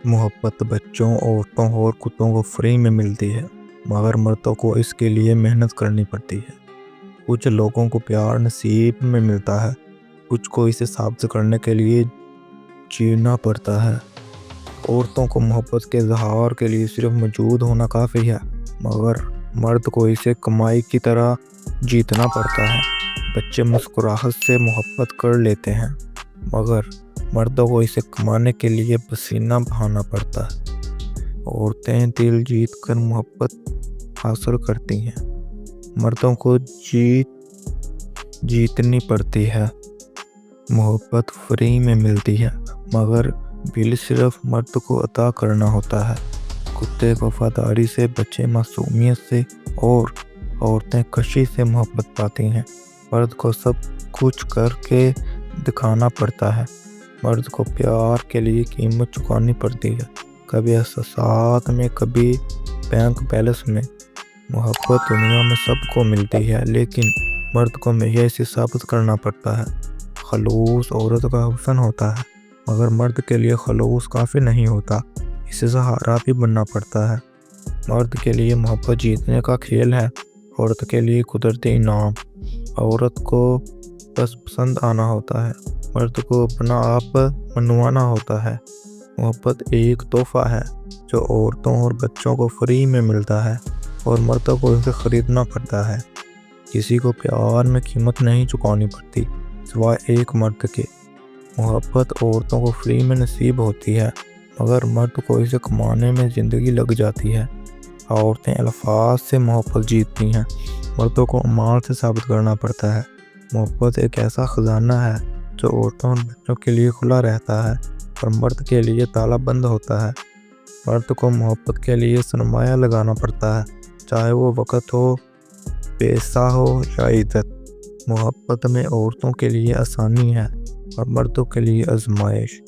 محبت بچوں، عورتوں اور کتوں کو فری میں ملتی ہے، مگر مردوں کو اس کے لیے محنت کرنی پڑتی ہے۔ کچھ لوگوں کو پیار نصیب میں ملتا ہے، کچھ کو اسے ثابت کرنے کے لیے جینا پڑتا ہے۔ عورتوں کو محبت کے اظہار کے لیے صرف موجود ہونا کافی ہے، مگر مرد کو اسے کمائی کی طرح جیتنا پڑتا ہے۔ بچے مسکراہٹ سے محبت کر لیتے ہیں، مگر مردوں کو اسے کمانے کے لیے پسینہ بہانا پڑتا ہے۔ عورتیں دل جیت کر محبت حاصل کرتی ہیں، مردوں کو جیتنی پڑتی ہے۔ محبت فری میں ملتی ہے، مگر بل صرف مرد کو ادا کرنا ہوتا ہے۔ کتے وفاداری سے، بچے معصومیت سے اور عورتیں خوشی سے محبت پاتی ہیں۔ مرد کو سب کچھ کر کے دکھانا پڑتا ہے، مرد کو پیار کے لیے قیمت چکانی پڑتی ہے، کبھی احساسات میں، کبھی بینک بیلنس میں۔ محبت دنیا میں سب کو ملتی ہے، لیکن مرد کو ہمیشہ اسے ثابت کرنا پڑتا ہے۔ خلوص عورت کا حسن ہوتا ہے، مگر مرد کے لیے خلوص کافی نہیں ہوتا، اسے سہارا بھی بننا پڑتا ہے۔ مرد کے لیے محبت جیتنے کا کھیل ہے، عورت کے لیے قدرتی انعام۔ عورت کو بس پسند آنا ہوتا ہے، مرد کو اپنا آپ منوانا ہوتا ہے۔ محبت ایک تحفہ ہے جو عورتوں اور بچوں کو فری میں ملتا ہے، اور مردوں کو اسے خریدنا پڑتا ہے۔ کسی کو پیار میں قیمت نہیں چکانی پڑتی، سوائے ایک مرد کے۔ محبت عورتوں کو فری میں نصیب ہوتی ہے، مگر مرد کو اسے کمانے میں زندگی لگ جاتی ہے۔ عورتیں الفاظ سے محبت جیتتی ہیں، مردوں کو اعمال سے ثابت کرنا پڑتا ہے۔ محبت ایک ایسا خزانہ ہے جو عورتوں اور بچوں کے لیے کھلا رہتا ہے، اور مرد کے لیے تالا بند ہوتا ہے۔ مرد کو محبت کے لیے سرمایہ لگانا پڑتا ہے، چاہے وہ وقت ہو، پیسہ ہو یا عزت۔ محبت میں عورتوں کے لیے آسانی ہے اور مردوں کے لیے آزمائش۔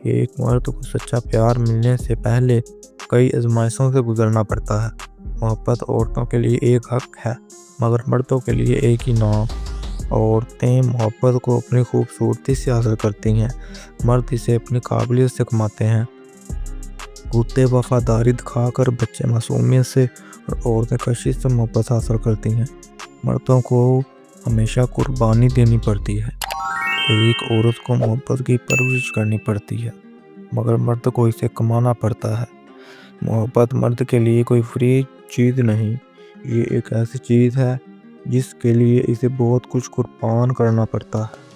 ایک مرد کو سچا پیار ملنے سے پہلے کئی آزمائشوں سے گزرنا پڑتا ہے۔ محبت عورتوں کے لیے ایک حق ہے، مگر مردوں کے لیے ایک انعام۔ عورتیں محبت کو اپنی خوبصورتی سے حاصل کرتی ہیں، مرد اسے اپنی قابلیت سے کماتے ہیں۔ کتے وفاداری دکھا کر، بچے معصومیت سے اور عورتیں خوشی سے محبت حاصل کرتی ہیں۔ مردوں کو ہمیشہ قربانی دینی پڑتی ہے۔ ایک عورت کو محبت کی پرورش کرنی پڑتی ہے، مگر مرد کو اسے کمانا پڑتا ہے۔ محبت مرد کے لیے کوئی فری چیز نہیں، یہ ایک ایسی چیز ہے جس کے لیے اسے بہت کچھ قربان کرنا پڑتا ہے۔